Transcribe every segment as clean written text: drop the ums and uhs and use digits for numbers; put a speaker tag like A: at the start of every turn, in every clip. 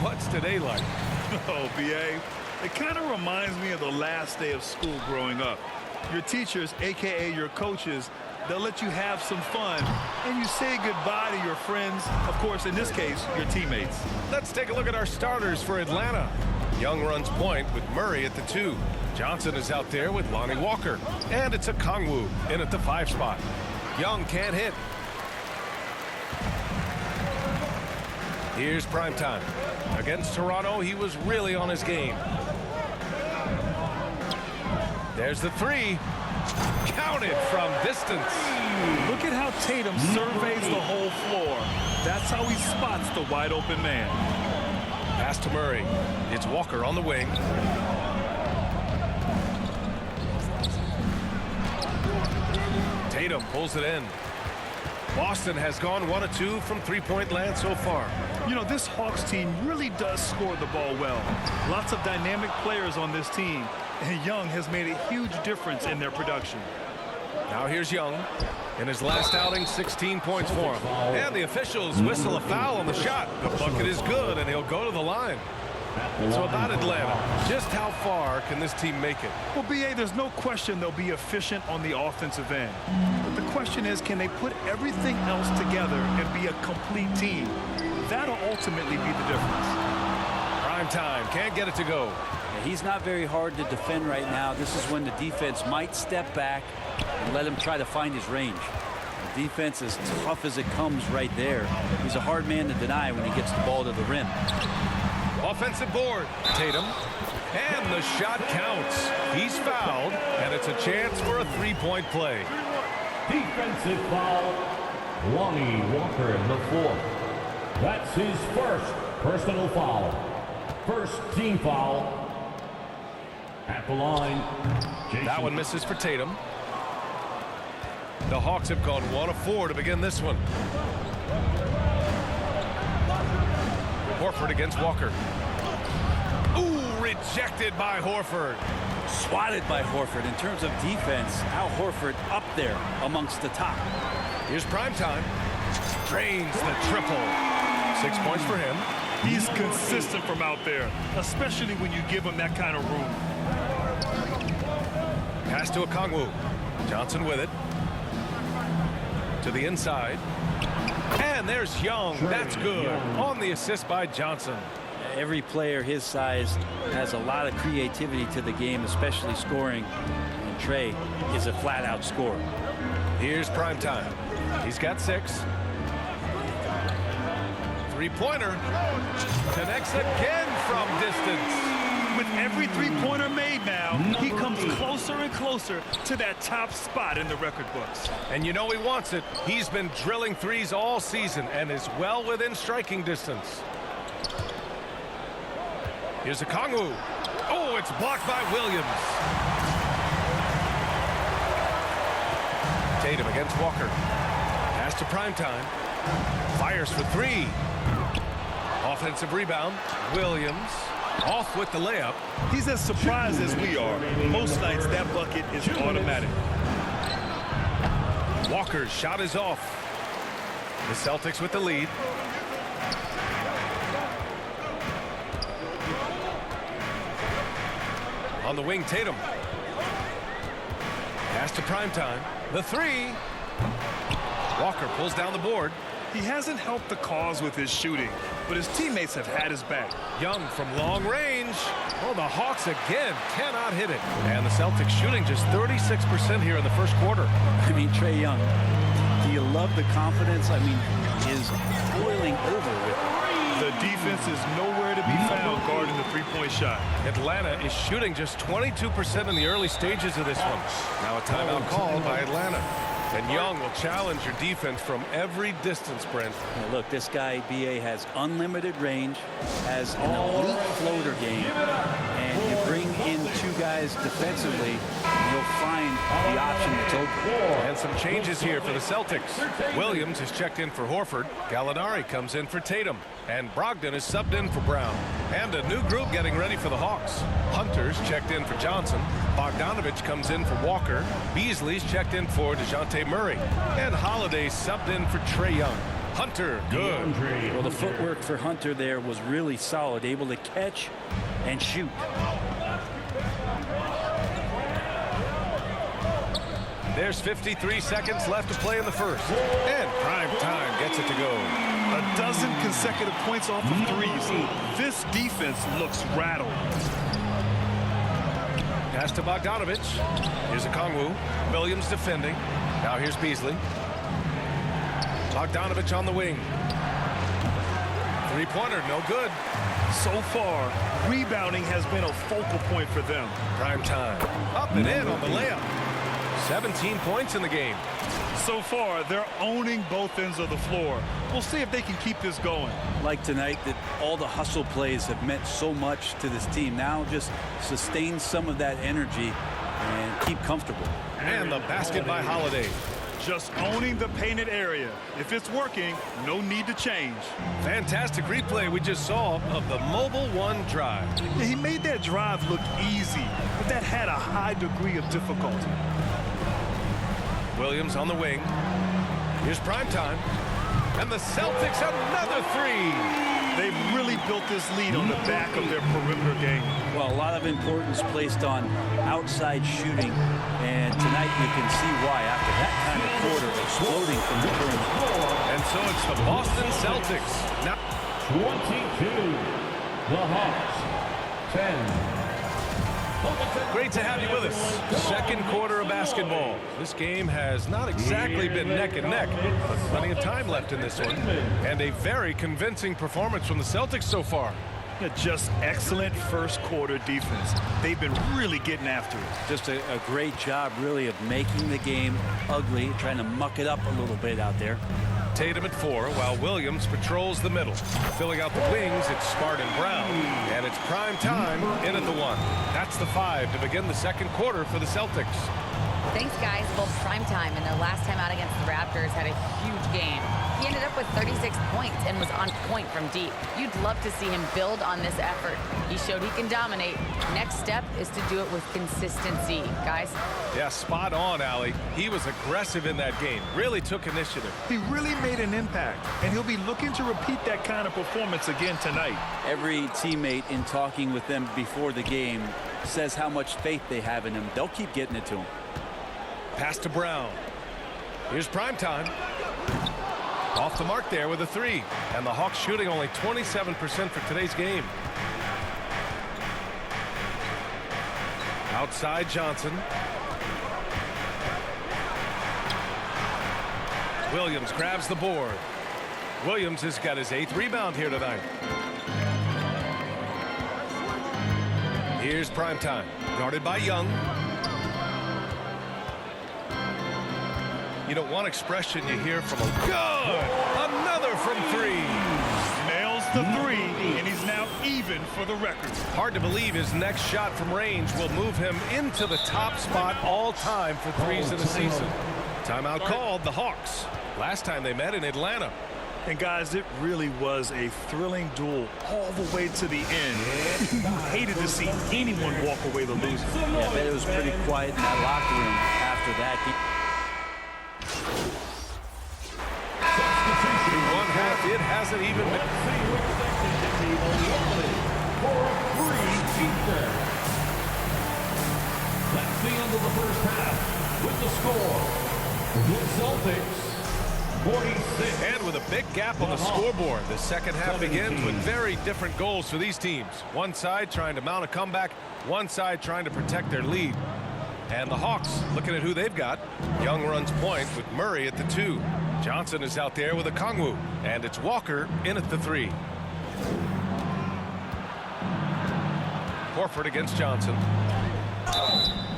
A: What's today like?
B: Oh, B.A., it kind of reminds me of the last day of school growing up. Your teachers, a.k.a. your coaches, they'll let you have some fun, and you say goodbye to your friends, of course, in this case, your teammates.
A: Let's take a look at our starters for Atlanta. Young runs point with Murray at the 2. Johnson is out there with Lonnie Walker. And it's a Kongwu in at the 5 spot. Young can't hit. Here's Primetime. Against Toronto, he was really on his game. There's the 3. Counted from distance.
B: Look at how Tatum surveys the whole floor. That's how he spots the wide open man.
A: Pass to Murray. It's Walker on the wing. Tatum pulls it in. Boston has gone 1 of 2 from three-point land so far.
B: You know, this Hawks team really does score the ball well. Lots of dynamic players on this team, and Young has made a huge difference in their production.
A: Now here's Young. In his last outing, 16 points for him. And the officials whistle a foul on the shot. The bucket is good, and he'll go to the line. So about Atlanta, just how far can this team make it?
B: Well, B.A., there's no question they'll be efficient on the offensive end. But the question is, can they put everything else together and be a complete team? That'll ultimately be the difference.
A: Primetime can't get it to go.
C: He's not very hard to defend right now. This is when the defense might step back and let him try to find his range. The defense is tough as it comes right there. He's a hard man to deny when he gets the ball to the rim.
A: Offensive board. Tatum. And the shot counts. He's fouled, and it's a chance for a three-point play.
D: Defensive foul. Lonnie Walker in the 4th. That's his first personal foul. First team foul. At the line, Jason.
A: That one misses for Tatum. The Hawks have gone 1 of 4 to begin this one. Horford against Walker. Ooh, rejected by Horford.
C: Swatted by Horford. In terms of defense, Al Horford up there amongst the top.
A: Here's Primetime. Drains the triple. 6 points for him.
B: He's consistent from out there, especially when you give him that kind of room.
A: Pass to Okongwu. Johnson with it. To the inside. And there's Young. That's good. On the assist by Johnson.
C: Every player his size has a lot of creativity to the game, especially scoring. And Trey is a flat-out scorer.
A: Here's Primetime. He's got 6. Three-pointer. Connects again from distance.
B: With every three-pointer made now, he comes closer and closer to that top spot in the record books.
A: And you know he wants it. He's been drilling threes all season and is well within striking distance. Here's Okongwu. Oh, it's blocked by Williams. Tatum against Walker. Pass to Primetime. Fires for 3. Offensive rebound. Williams. Off with the layup.
B: He's as surprised as we are. Most nights that bucket is automatic.
A: Walker's shot is off. The Celtics with the lead. On the wing, Tatum. Pass to Primetime. The 3. Walker pulls down the board.
B: He hasn't helped the cause with his shooting, but his teammates have had his back.
A: Young from long range. Oh, the Hawks again cannot hit it. And the Celtics shooting just 36% here in the first quarter.
C: I mean, Trae Young, do you love the confidence? I mean, is boiling over with it.
B: The defense is nowhere to be found guarding the three-point shot.
A: Atlanta is shooting just 22% in the early stages of this one. Now a timeout called by Atlanta. And Young will challenge your defense from every distance, Brent.
C: Now look, this guy, B.A., has unlimited range, has an elite floater game, and you bring in 2 guys defensively, and you'll find the option that's open.
A: And some changes here for the Celtics. Williams is checked in for Horford. Gallinari comes in for Tatum. And Brogdon is subbed in for Brown. And a new group getting ready for the Hawks. Hunter's checked in for Johnson. Bogdanovich comes in for Walker. Beasley's checked in for DeJounte Murray. And Holiday's subbed in for Trae Young. Hunter, good.
C: Well, the footwork for Hunter there was really solid, able to catch and shoot.
A: There's 53 seconds left to play in the first. And Prime Time gets it to go.
B: A dozen consecutive points off of threes. This defense looks rattled.
A: Pass to Bogdanovich. Here's Okongwu. Williams defending. Now here's Beasley. Bogdanovich on the wing. Three-pointer, no good.
B: So far, rebounding has been a focal point for them.
A: Prime Time. Up and in on the layup. 17 points in the game.
B: So far, they're owning both ends of the floor. We'll see if they can keep this going.
C: Like tonight, that all the hustle plays have meant so much to this team. Now just sustain some of that energy and keep comfortable.
A: And the basket by Holiday.
B: Just owning the painted area. If it's working, no need to change.
A: Fantastic replay we just saw of the Mobile One drive.
B: He made that drive look easy, but that had a high degree of difficulty.
A: Williams on the wing. Here's Prime Time. And the Celtics another three.
B: They've really built this lead on the back of their perimeter game.
C: Well, a lot of importance placed on outside shooting, and tonight you can see why after that kind of quarter exploding from the perimeter.
A: And so it's the Boston Celtics. Now
D: 22. The Hawks. 10.
A: great to have you with us. Second quarter of basketball. This game has not exactly been neck and neck, but plenty of time left in this one. And a very convincing performance from the Celtics so far.
B: Just excellent first quarter defense. They've been really getting after it.
C: Just a great job, really, of making the game ugly, trying to muck it up a little bit out there.
A: Tatum at 4, while Williams patrols the middle. Filling out the wings, it's Smart and Brown. And it's Prime Time in at the 1. That's the 5 to begin the second quarter for the Celtics.
E: Thanks, guys. Well, Prime Time in their last time out against the Raptors had a huge game. He ended up with 36 points and was on point from deep. You'd love to see him build on this effort. He showed he can dominate. Next step is to do it with consistency, guys.
A: Yeah, spot on, Allie. He was aggressive in that game. Really took initiative.
B: He really made an impact, and he'll be looking to repeat that kind of performance again tonight.
C: Every teammate in talking with them before the game says how much faith they have in him. They'll keep getting it to him.
A: Pass to Brown. Here's Prime Time. Off the mark there with a 3. And the Hawks shooting only 27% for today's game. Outside Johnson. Williams grabs the board. Williams has got his 8th rebound here tonight. Here's Prime Time. Guarded by Young. You know, one expression you hear from a good, another from 3.
B: Nails the 3, and he's now even for the record.
A: Hard to believe his next shot from range will move him into the top spot all time for threes in a season. Timeout called the Hawks. Last time they met in Atlanta.
B: And guys, it really was a thrilling duel all the way to the end. You hated to see anyone walk away the loser.
C: Yeah, I bet it was pretty quiet in that locker room after that.
A: In one half, it hasn't even been.
D: That's the end of the first half with the score. The Celtics 46.
A: And with a big gap on the scoreboard, the second half begins with very different goals for these teams. One side trying to mount a comeback, one side trying to protect their lead. And the Hawks looking at who they've got. Young runs point with Murray at the 2. Johnson is out there with Okongwu, and it's Walker in at the 3. Horford against Johnson.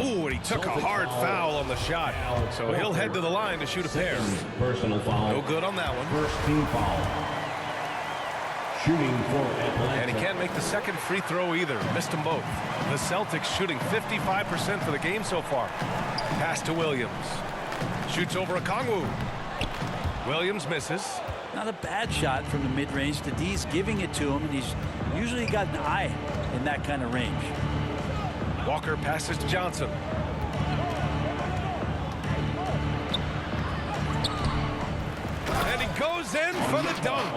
A: Ooh, and he took a hard foul on the shot. So he'll head to the line to shoot a pair.
D: Personal foul.
A: No good on that one.
D: First team foul. Shooting for Atlanta.
A: And he can't make the second free throw either. Missed them both. The Celtics shooting 55% for the game so far. Pass to Williams. Shoots over Okongwu. Williams misses.
C: Not a bad shot from the mid-range. The D's giving it to him, and he's usually got an eye in that kind of range.
A: Walker passes to Johnson. And he goes in for the dunk.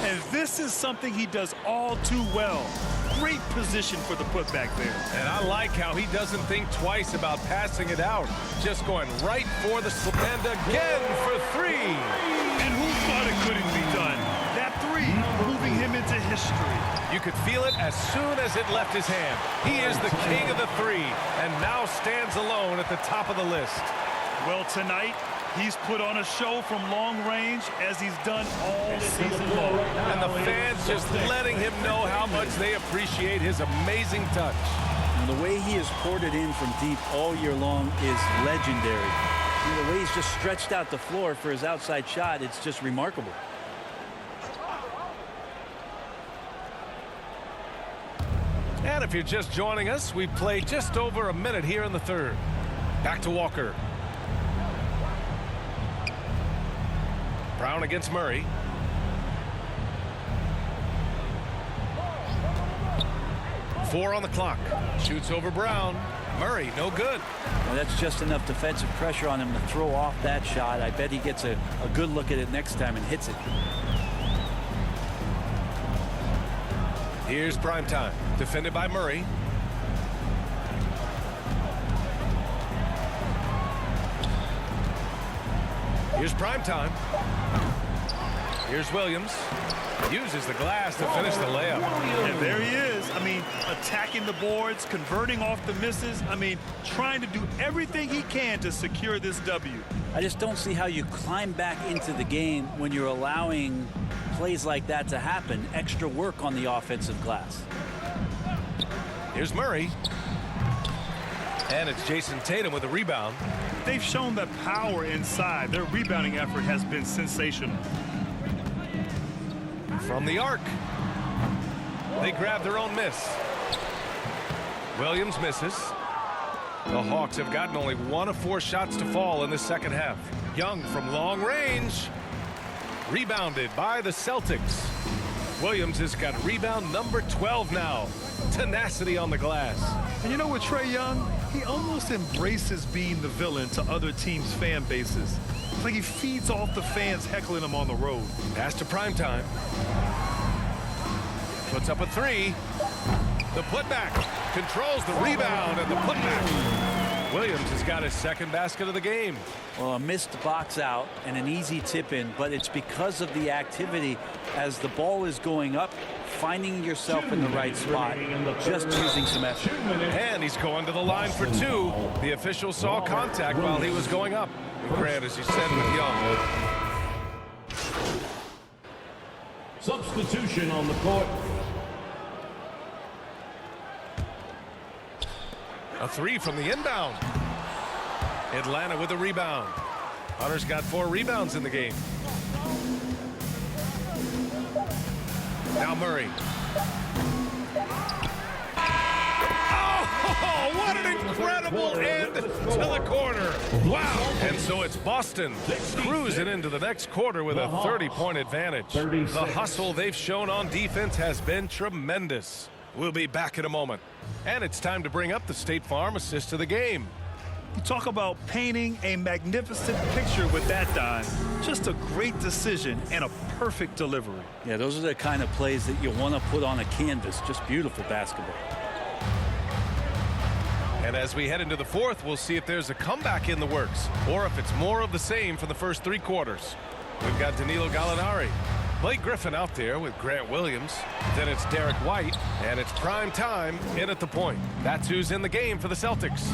B: And this is something he does all too well. Great position for the putback there.
A: And I like how he doesn't think twice about passing it out. Just going right for the slip. And again for three.
B: And who thought it couldn't be done? That three moving him into history.
A: You could feel it as soon as it left his hand. He is the king of the three and now stands alone at the top of the list.
B: Well, tonight, he's put on a show from long range as he's done all season long.
A: And the fans just letting him know how much they appreciate his amazing touch.
C: And the way he has poured it in from deep all year long is legendary. And the way he's just stretched out the floor for his outside shot, it's just remarkable.
A: And if you're just joining us, we've played just over a minute here in the third. Back to Walker. Brown against Murray. Four on the clock. Shoots over Brown. Murray, no good.
C: Well, that's just enough defensive pressure on him to throw off that shot. I bet he gets a good look at it next time and hits it.
A: Here's prime time. Defended by Murray. Here's prime time. Here's Williams. Uses the glass to finish the layup.
B: And there he is. I mean, attacking the boards, converting off the misses. I mean, trying to do everything he can to secure this W.
C: I just don't see how you climb back into the game when you're allowing plays like that to happen. Extra work on the offensive glass.
A: Here's Murray. And it's Jason Tatum with a rebound.
B: They've shown that power inside. Their rebounding effort has been sensational.
A: From the arc. They grab their own miss. Williams misses. The Hawks have gotten only 1 of 4 shots to fall in the second half. Young from long range. Rebounded by the Celtics. Williams has got rebound number 12 now. Tenacity on the glass.
B: And you know what, Trae Young? He almost embraces being the villain to other teams' fan bases. It's like he feeds off the fans heckling him on the road.
A: Pass to primetime. Puts up a three. The putback. Controls the rebound and the putback. Williams has got his second basket of the game.
C: Well, a missed box out and an easy tip in, but it's because of the activity as the ball is going up, finding yourself in the right spot, just using some effort.
A: And he's going to the line for 2. The official saw contact while he was going up. And Grant, as you said, with Young.
D: Substitution on the court.
A: A three from the inbound. Atlanta with a rebound. Hunter's got 4 rebounds in the game. Now Murray. Oh, what an incredible end to the quarter. Wow. And so it's Boston cruising into the next quarter with a 30-point advantage. The hustle they've shown on defense has been tremendous. We'll be back in a moment. And it's time to bring up the State Farm assist to the game.
B: You talk about painting a magnificent picture with that dime. Just a great decision and a perfect delivery.
C: Yeah, those are the kind of plays that you want to put on a canvas. Just beautiful basketball.
A: And as we head into the fourth, we'll see if there's a comeback in the works or if it's more of the same for the first 3 quarters. We've got Danilo Gallinari. Blake Griffin out there with Grant Williams. Then it's Derek White, and it's prime time in at the point. That's who's in the game for the Celtics.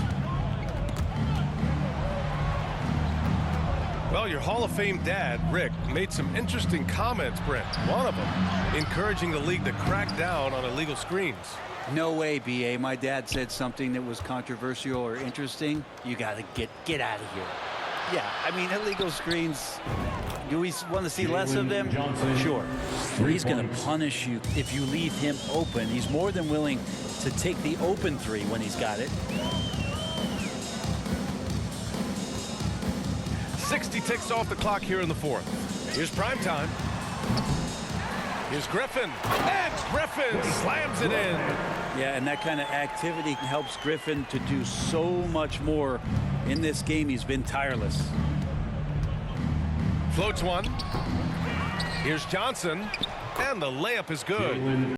A: Well, your Hall of Fame dad, Rick, made some interesting comments, Brent. One of them encouraging the league to crack down on illegal screens.
C: No way, B.A. My dad said something that was controversial or interesting. You got to get out of here. Yeah, I mean, illegal screens, do we want to see less of them? Sure. He's going to punish you if you leave him open. He's more than willing to take the open 3 when he's got it.
A: 60 ticks off the clock here in the fourth. Here's prime time. Here's Griffin. And Griffin slams it in.
C: Yeah, and that kind of activity helps Griffin to do so much more in this game. He's been tireless.
A: Floats one. Here's Johnson. And the layup is good.